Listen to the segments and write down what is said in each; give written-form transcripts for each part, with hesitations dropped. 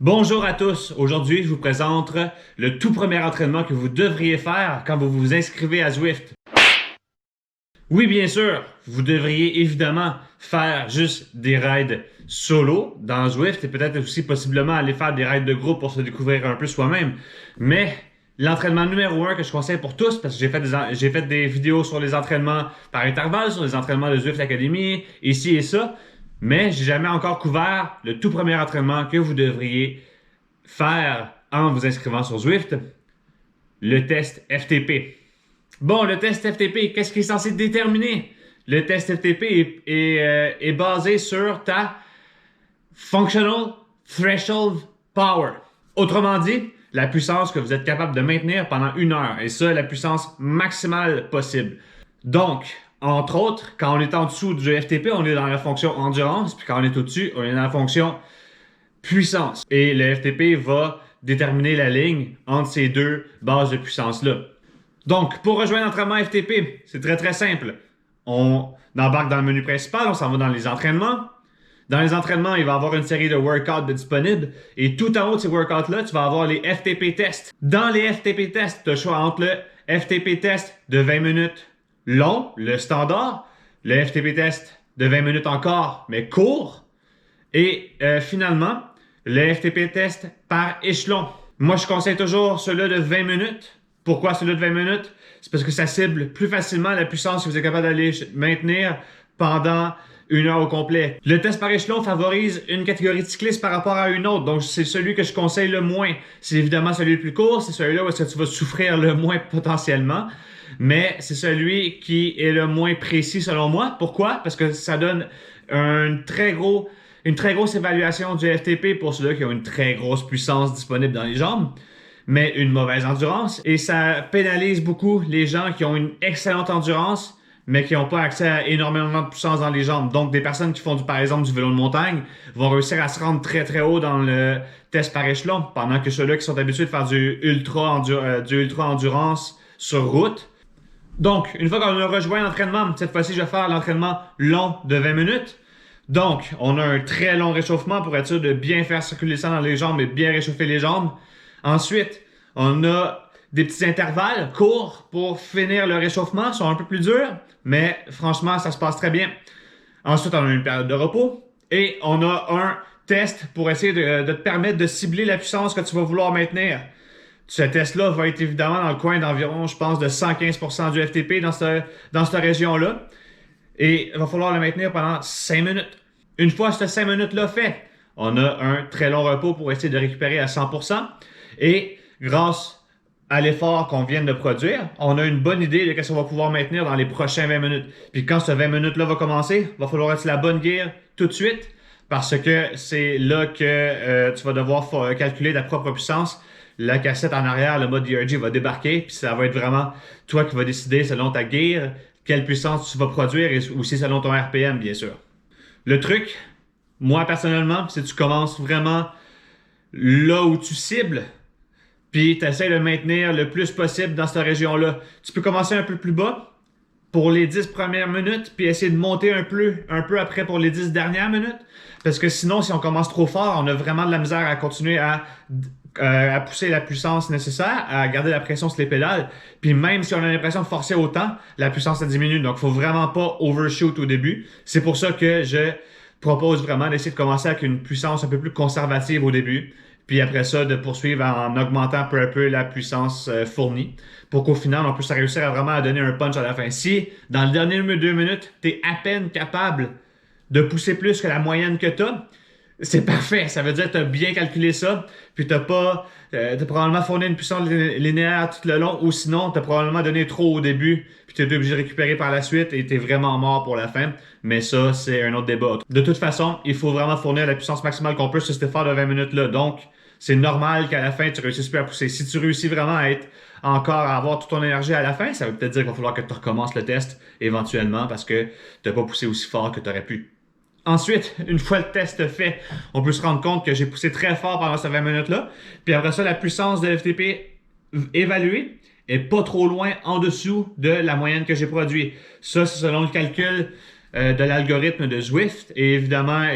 Bonjour à tous. Aujourd'hui, je vous présente le tout premier entraînement que vous devriez faire quand vous vous inscrivez à Zwift. Oui, bien sûr, vous devriez évidemment faire juste des rides solo dans Zwift et peut-être aussi possiblement aller faire des rides de groupe pour se découvrir un peu soi-même. Mais l'entraînement numéro un que je conseille pour tous, parce que j'ai fait des vidéos sur les entraînements par intervalle, sur les entraînements de Zwift Academy, ici et ça, mais j'ai jamais encore couvert le tout premier entraînement que vous devriez faire en vous inscrivant sur Zwift, le test FTP. Bon, le test FTP, qu'est-ce qu'il est censé déterminer? Le test FTP est basé sur ta Functional Threshold Power. Autrement dit, la puissance que vous êtes capable de maintenir pendant 1 heure. Et ça, la puissance maximale possible. Donc, entre autres, quand on est en dessous du FTP, on est dans la fonction endurance. Puis quand on est au-dessus, on est dans la fonction puissance. Et le FTP va déterminer la ligne entre ces deux bases de puissance-là. Donc, pour rejoindre l'entraînement FTP, c'est très très simple. On embarque dans le menu principal, on s'en va dans les entraînements. Dans les entraînements, il va y avoir une série de workouts disponibles. Et tout en haut de ces workouts-là, tu vas avoir les FTP tests. Dans les FTP tests, tu as le choix entre le FTP test de 20 minutes long, le standard, le FTP test de 20 minutes encore, mais court, et finalement, le FTP test par échelon. Moi, je conseille toujours celui-là de 20 minutes. Pourquoi celui-là de 20 minutes? C'est parce que ça cible plus facilement la puissance que vous êtes capable d'aller maintenir pendant 1 heure au complet. Le test par échelon favorise une catégorie de cyclistes par rapport à une autre. Donc, c'est celui que je conseille le moins. C'est évidemment celui le plus court. C'est celui-là où est-ce que tu vas souffrir le moins potentiellement. Mais c'est celui qui est le moins précis selon moi. Pourquoi? Parce que ça donne une très grosse évaluation du FTP pour ceux-là qui ont une très grosse puissance disponible dans les jambes, mais une mauvaise endurance. Et ça pénalise beaucoup les gens qui ont une excellente endurance, mais qui n'ont pas accès à énormément de puissance dans les jambes. Donc, des personnes qui font par exemple du vélo de montagne vont réussir à se rendre très très haut dans le test par échelon, pendant que ceux-là qui sont habitués de faire du ultra endurance sur route. Donc, une fois qu'on a rejoint l'entraînement, cette fois-ci, je vais faire l'entraînement long de 20 minutes. Donc, on a un très long réchauffement pour être sûr de bien faire circuler le sang dans les jambes et bien réchauffer les jambes. Ensuite, on a des petits intervalles courts pour finir le réchauffement. Ils sont un peu plus durs, mais franchement, ça se passe très bien. Ensuite, on a une période de repos et on a un test pour essayer de te permettre de cibler la puissance que tu vas vouloir maintenir. Ce test-là va être évidemment dans le coin d'environ, je pense, de 115% du FTP dans cette région-là. Et il va falloir le maintenir pendant 5 minutes. Une fois ce 5 minutes-là fait, on a un très long repos pour essayer de récupérer à 100%. Et grâce à l'effort qu'on vient de produire, on a une bonne idée de ce qu'on va pouvoir maintenir dans les prochains 20 minutes. Puis quand ce 20 minutes-là va commencer, il va falloir être la bonne gear tout de suite parce que c'est là que tu vas devoir calculer ta propre puissance. La cassette en arrière, le mode DRG va débarquer, puis ça va être vraiment toi qui vas décider selon ta gear quelle puissance tu vas produire et aussi selon ton RPM, bien sûr. Le truc, moi personnellement, c'est que tu commences vraiment là où tu cibles, puis tu essaies de maintenir le plus possible dans cette région-là. Tu peux commencer un peu plus bas pour les 10 premières minutes, puis essayer de monter un peu après pour les 10 dernières minutes, parce que sinon, si on commence trop fort, on a vraiment de la misère à continuer à pousser la puissance nécessaire, à garder la pression sur les pédales. Puis même si on a l'impression de forcer autant, la puissance ça diminue. Donc, il ne faut vraiment pas overshoot au début. C'est pour ça que je propose vraiment d'essayer de commencer avec une puissance un peu plus conservative au début. Puis après ça, de poursuivre en augmentant peu à peu la puissance fournie pour qu'au final, on puisse réussir à vraiment donner un punch à la fin. Si, dans le dernier 2 minutes, tu es à peine capable de pousser plus que la moyenne que tu as, c'est parfait. Ça veut dire que tu as bien calculé ça, puis tu as probablement fourni une puissance linéaire tout le long, ou sinon, tu as probablement donné trop au début, puis tu es obligé de récupérer par la suite et tu es vraiment mort pour la fin. Mais ça, c'est un autre débat. De toute façon, il faut vraiment fournir la puissance maximale qu'on peut sur cet effort de 20 minutes-là. Donc, c'est normal qu'à la fin, tu réussisses plus à pousser. Si tu réussis vraiment à être à avoir toute ton énergie à la fin, ça veut peut-être dire qu'il va falloir que tu recommences le test éventuellement parce que tu n'as pas poussé aussi fort que tu aurais pu. Ensuite, une fois le test fait, on peut se rendre compte que j'ai poussé très fort pendant ces 20 minutes-là. Puis après ça, la puissance de FTP évaluée est pas trop loin en dessous de la moyenne que j'ai produite. Ça, c'est selon le calcul de l'algorithme de Zwift. Et évidemment,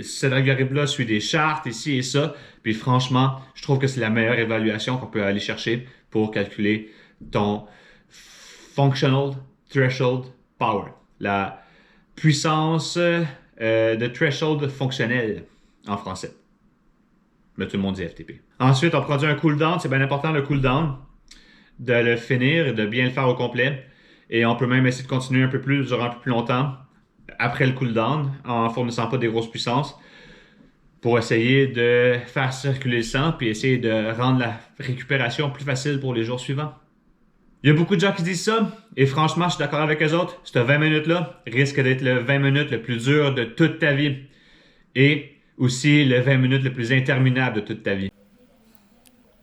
cet algorithme-là suit des chartes ici et ça. Puis franchement, je trouve que c'est la meilleure évaluation qu'on peut aller chercher pour calculer ton Functional Threshold Power. La puissance de threshold fonctionnel en français. Mais tout le monde dit FTP. Ensuite, on produit un cooldown. C'est bien important le cooldown, de le finir et de bien le faire au complet. Et on peut même essayer de continuer un peu plus, durant un peu plus longtemps après le cooldown, en fournissant pas des grosses puissances, pour essayer de faire circuler le sang puis essayer de rendre la récupération plus facile pour les jours suivants. Il y a beaucoup de gens qui disent ça, et franchement, je suis d'accord avec eux autres. Ce 20 minutes-là risque d'être le 20 minutes le plus dur de toute ta vie. Et aussi le 20 minutes le plus interminable de toute ta vie.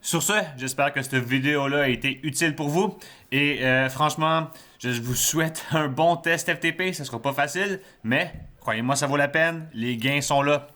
Sur ce, j'espère que cette vidéo-là a été utile pour vous. Et franchement, je vous souhaite un bon test FTP. Ça sera pas facile, mais croyez-moi, ça vaut la peine. Les gains sont là.